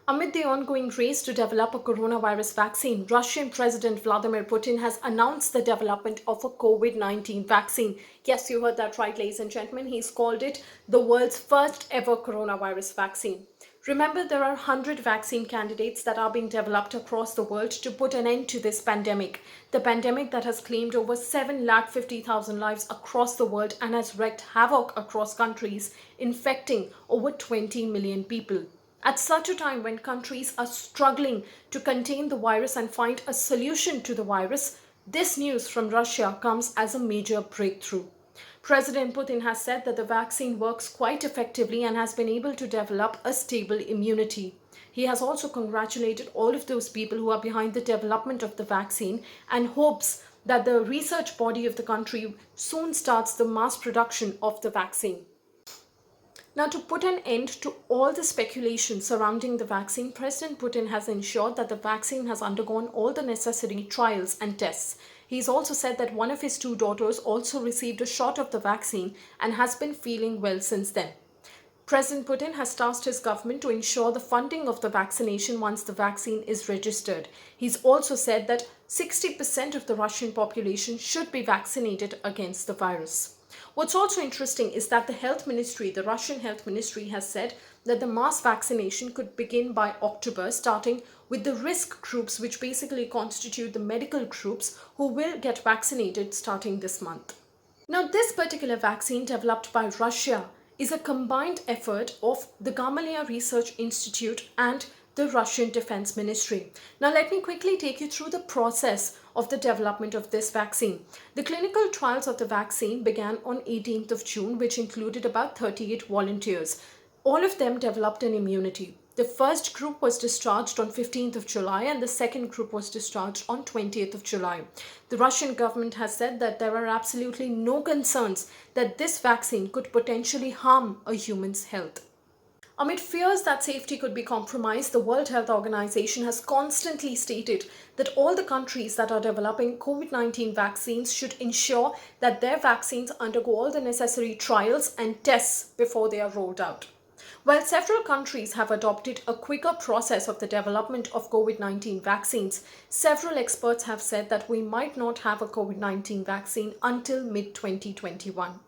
Amid the ongoing race to develop a coronavirus vaccine, Russian President Vladimir Putin has announced the development of a COVID-19 vaccine. Yes, you heard that right, ladies and gentlemen. He's called it the world's first ever coronavirus vaccine. Remember, there are 100 vaccine candidates that are being developed across the world to put an end to this pandemic. The pandemic that has claimed over 750,000 lives across the world and has wreaked havoc across countries, infecting over 20 million people. At such a time when countries are struggling to contain the virus and find a solution to the virus, this news from Russia comes as a major breakthrough. President Putin has said that the vaccine works quite effectively and has been able to develop a stable immunity. He has also congratulated all of those people who are behind the development of the vaccine and hopes that the research body of the country soon starts the mass production of the vaccine. Now, to put an end to all the speculation surrounding the vaccine, President Putin has ensured that the vaccine has undergone all the necessary trials and tests. He's also said that one of his two daughters also received a shot of the vaccine and has been feeling well since then. President Putin has tasked his government to ensure the funding of the vaccination once the vaccine is registered. He's also said that 60% of the Russian population should be vaccinated against the virus. What's also interesting is that the Russian Health Ministry has said that the mass vaccination could begin by October, starting with the risk groups, which basically constitute the medical groups who will get vaccinated starting this month. Now, this particular vaccine developed by Russia is a combined effort of the Gamaleya Research Institute and the Russian Defense Ministry. Now, let me quickly take you through the process of the development of this vaccine. The clinical trials of the vaccine began on 18th of June, which included about 38 volunteers. All of them developed an immunity. The first group was discharged on 15th of July and the second group was discharged on 20th of July. The Russian government has said that there are absolutely no concerns that this vaccine could potentially harm a human's health. Amid fears that safety could be compromised, the World Health Organization has constantly stated that all the countries that are developing COVID-19 vaccines should ensure that their vaccines undergo all the necessary trials and tests before they are rolled out. While several countries have adopted a quicker process of the development of COVID-19 vaccines, several experts have said that we might not have a COVID-19 vaccine until mid-2021.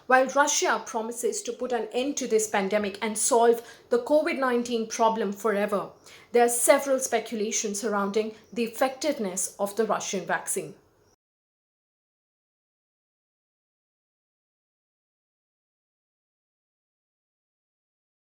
While Russia promises to put an end to this pandemic and solve the COVID-19 problem forever, there are several speculations surrounding the effectiveness of the Russian vaccine.